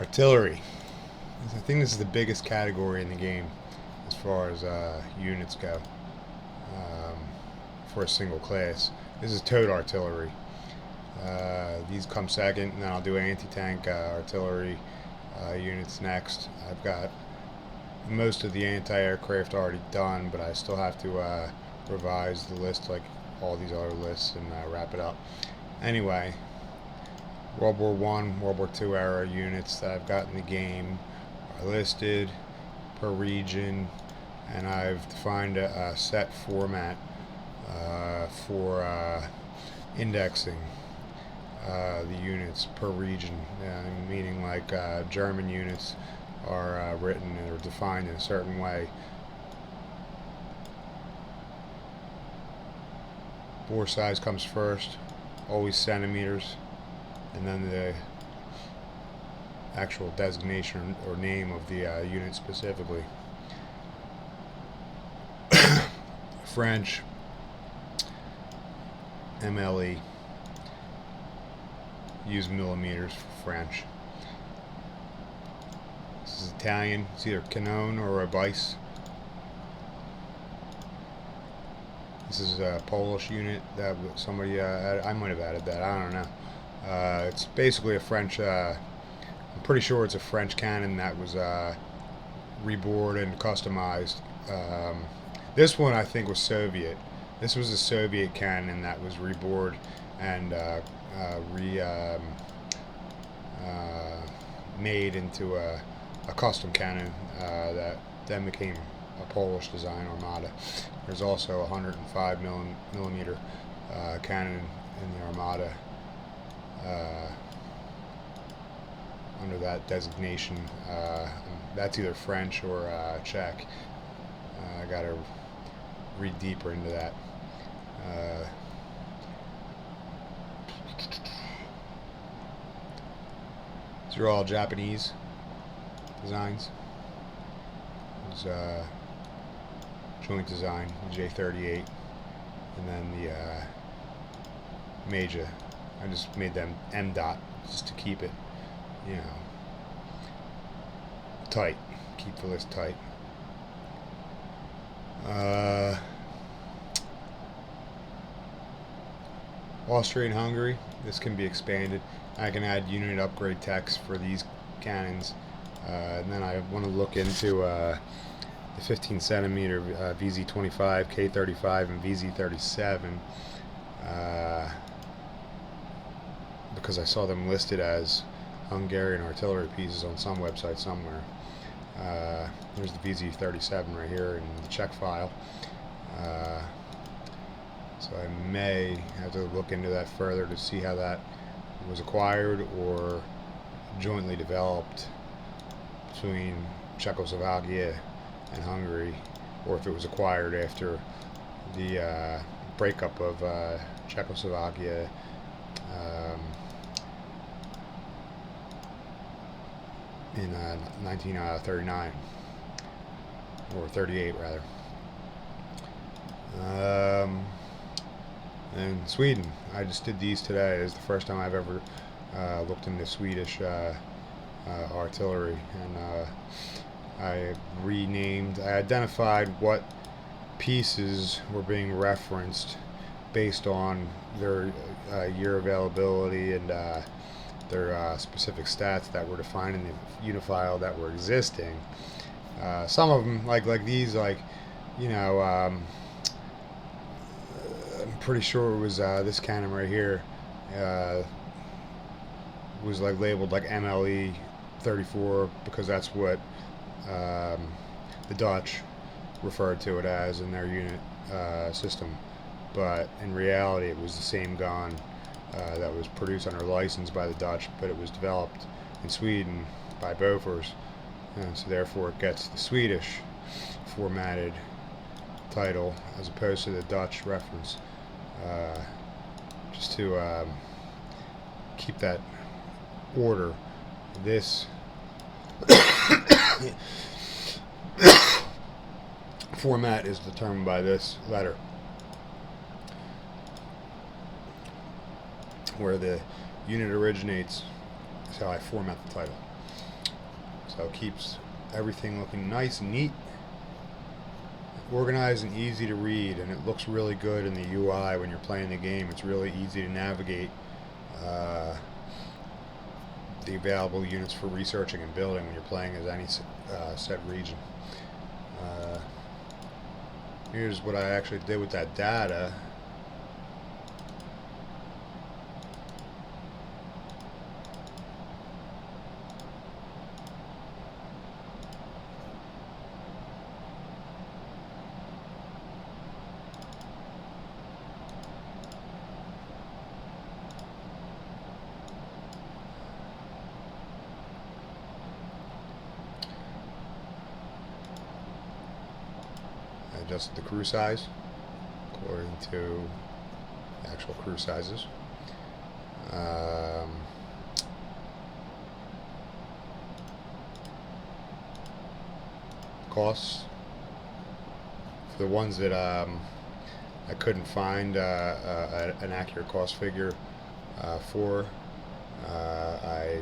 Artillery. I think this is the biggest category in the game as far as units go for a single class. This is towed artillery. These come second, and then I'll do anti-tank artillery units next. I've got most of the anti-aircraft already done, but I still have to revise the list like all these other lists and wrap it up. Anyway, World War I, World War II era units that I've got in the game are listed per region, and I've defined a set format for indexing the units per region, meaning like German units are written or defined in a certain way. Bore size comes first, always centimeters, and then the actual designation or name of the unit specifically. French, MLE, use millimeters for French. This is Italian, it's either canone or a vice. This is a Polish unit that somebody, I might have added that, I don't know. It's basically a French, I'm pretty sure it's a French cannon that was rebored and customized. This one I think was Soviet. This was a Soviet cannon that was rebored and made into a custom cannon that then became a Polish design Armada. There's also a 105 millimeter cannon in the Armada under that designation. That's either French or Czech. I gotta read deeper into that. These are all Japanese designs. There's joint design, J38, and then the Major. I just made them M dot just to keep it, you know, tight. Keep the list tight. Austria and Hungary. This can be expanded. I can add unit upgrade text for these cannons, and then I want to look into the 15 centimeter VZ25, K35, and VZ37 because I saw them listed as Hungarian artillery pieces on some website somewhere. There's the VZ37 right here in the Czech file. So I may have to look into that further to see how that was acquired or jointly developed between Czechoslovakia and Hungary, or if it was acquired after the breakup of Czechoslovakia in 1939 or 38 rather. And Sweden, I just did these today. It's the first time I've ever looked into Swedish artillery, and I identified what pieces were being referenced based on their year availability and their specific stats that were defined in the unifile that were existing. Some of them, like these, you know, I'm pretty sure it was this cannon right here was labeled like MLE 34 because that's what the Dutch referred to it as in their unit system, but in reality it was the same gun that was produced under license by the Dutch, but it was developed in Sweden by Bofors, and so therefore it gets the Swedish formatted title as opposed to the Dutch reference, just to keep that order. This format is determined by this letter, where the unit originates is how I format the title. So it keeps everything looking nice and neat, organized and easy to read, and it looks really good in the UI when you're playing the game. It's really easy to navigate the available units for researching and building when you're playing as any set region. Here's what I actually did with that data. Adjusted the crew size according to actual crew sizes. Costs for the ones that I couldn't find an accurate cost figure for, I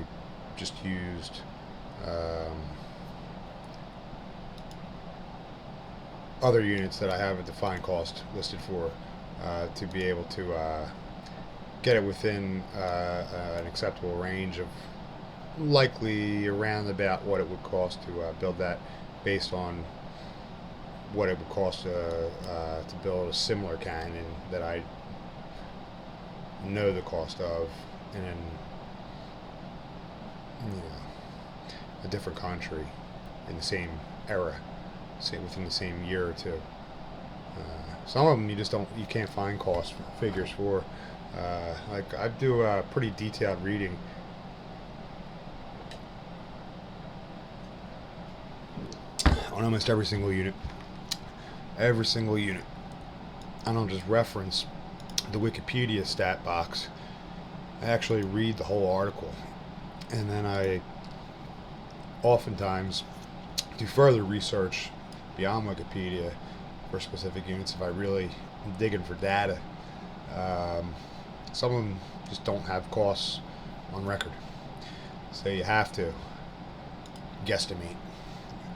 just used other units that I have a defined cost listed for to be able to get it within an acceptable range of likely around about what it would cost to build that, based on what it would cost to build a similar cannon that I know the cost of in a different country in the same era, say within the same year or two. Some of them you can't find cost figures for. Like I do a pretty detailed reading on almost every single unit. Every single unit. I don't just reference the Wikipedia stat box. I actually read the whole article, and then I oftentimes do further research beyond Wikipedia for specific units if I really am digging for data. Some of them just don't have costs on record, so you have to guesstimate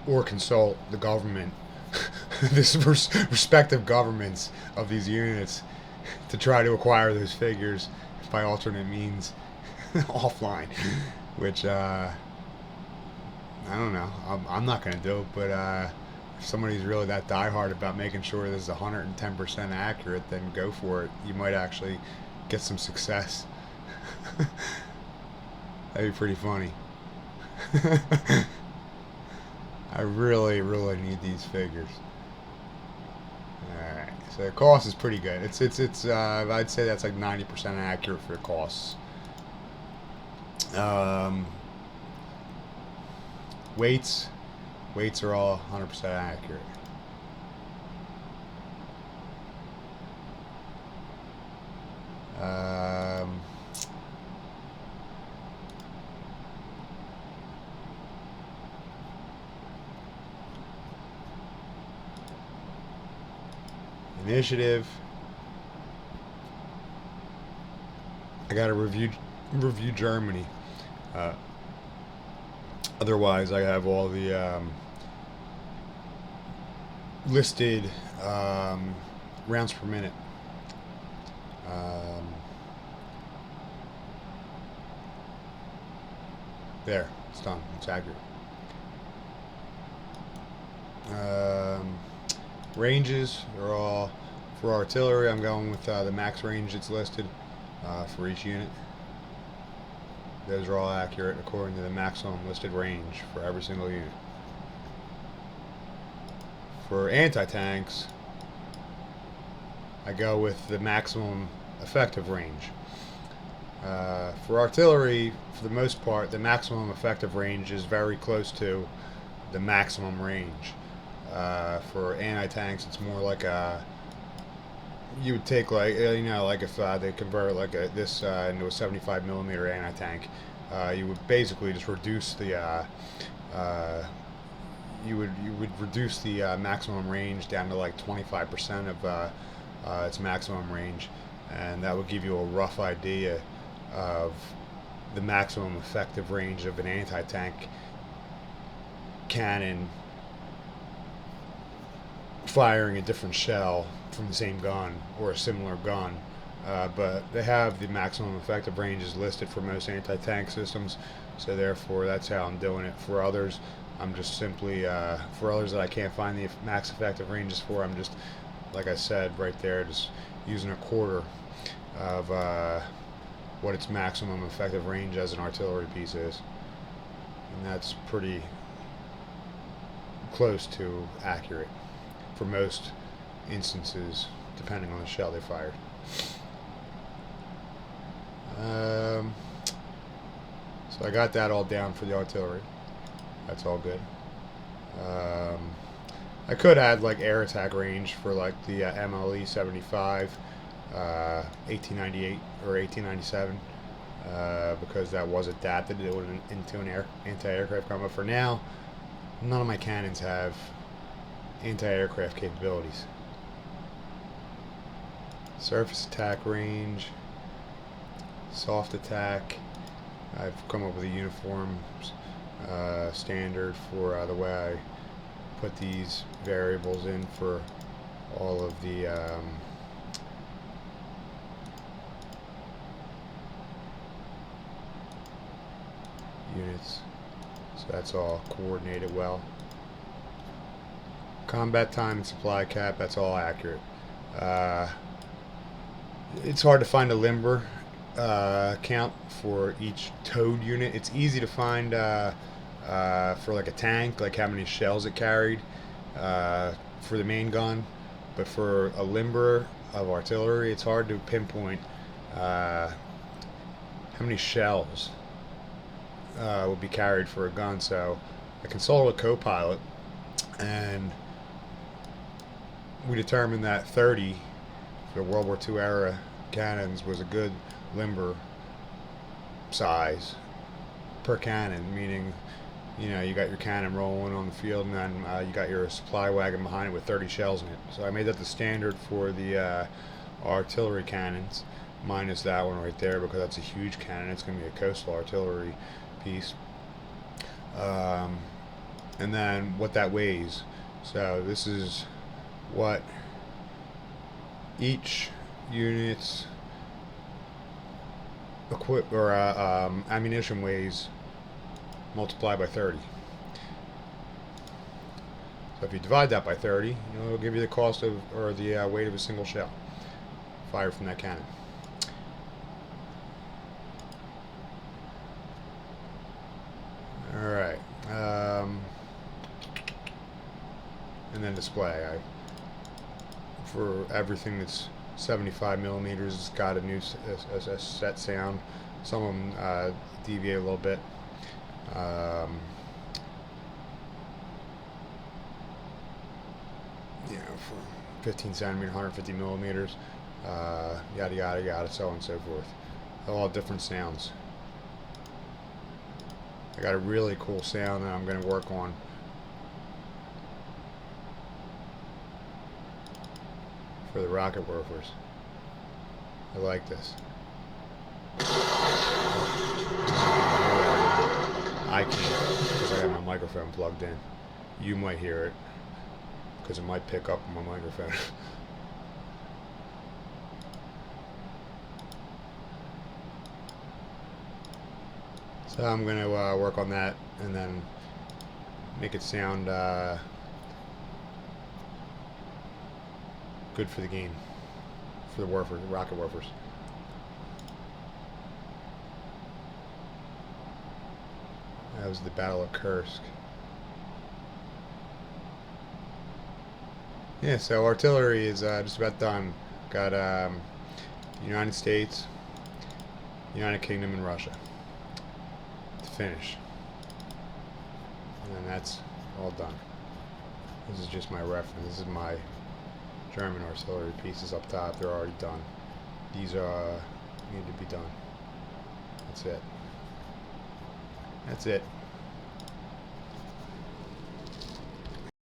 or consult the government, the respective governments of these units, to try to acquire those figures by alternate means offline, which I don't know. I'm not going to do it, but if somebody's really that diehard about making sure this is 110% accurate, then go for it. You might actually get some success. That'd be pretty funny. I really need these figures. Alright, so the cost is pretty good. It's I'd say that's like 90% accurate for the costs. Weights are all 100% accurate. Initiative. I gotta review Germany. Otherwise, I have all the listed rounds per minute. There, it's done. It's accurate. Ranges are all for artillery. I'm going with the max range that's listed for each unit. Those are all accurate according to the maximum listed range for every single unit. For anti-tanks, I go with the maximum effective range. For artillery, for the most part, the maximum effective range is very close to the maximum range. For anti-tanks, it's more like you would take like like if they convert like this into a 75 millimeter anti-tank, you would basically just reduce the you would reduce the maximum range down to like 25% of its maximum range, and that would give you a rough idea of the maximum effective range of an anti-tank cannon firing a different shell from the same gun or a similar gun, but they have the maximum effective ranges listed for most anti-tank systems, so therefore that's how I'm doing it. For others, I'm just simply, for others that I can't find the max effective ranges for, I'm just, like I said right there, just using a quarter of what its maximum effective range as an artillery piece is, and that's pretty close to accurate for most instances, depending on the shell they fired. So I got that all down for the artillery. That's all good. I could add like air attack range for like the MLE 75, 1898 or 1897, because that was adapted into an anti-aircraft combat. For now, none of my cannons have anti-aircraft capabilities. Surface attack range, soft attack. I've come up with a uniform standard for the way I put these variables in for all of the units, so that's all coordinated well. Combat time and supply cap, that's all accurate. It's hard to find a limber count for each towed unit. It's easy to find for like a tank, like how many shells it carried for the main gun, but for a limber of artillery, it's hard to pinpoint how many shells will be carried for a gun. So I consulted a co-pilot, and we determined that 30 for World War II era cannons was a good limber size per cannon, meaning, you know, you got your cannon rolling on the field, and then you got your supply wagon behind it with 30 shells in it. So I made that the standard for the artillery cannons, minus that one right there, because that's a huge cannon. It's going to be a coastal artillery piece. And then what that weighs. So this is what each unit's ammunition weighs multiplied by 30. So if you divide that by 30, you know, it'll give you the cost of, or the weight of a single shell fired from that cannon. Alright, and then display. For everything that's 75 millimeters, it's got a new a set sound. Some of them deviate a little bit. You know, for 15 centimeter, 150 millimeters, yada yada yada, so on and so forth. All different sounds. I got a really cool sound that I'm going to work on for the rocket warfers. I like this. I can't, because I have my microphone plugged in. You might hear it, because it might pick up on my microphone. So I'm going to work on that and then make it sound good for the game, for the rocket warfers. That was the Battle of Kursk. Yeah, so artillery is just about done. Got United States, United Kingdom, and Russia to finish. And then that's all done. This is just my reference. This is my German artillery pieces up top. They're already done. These need to be done. That's it. That's it.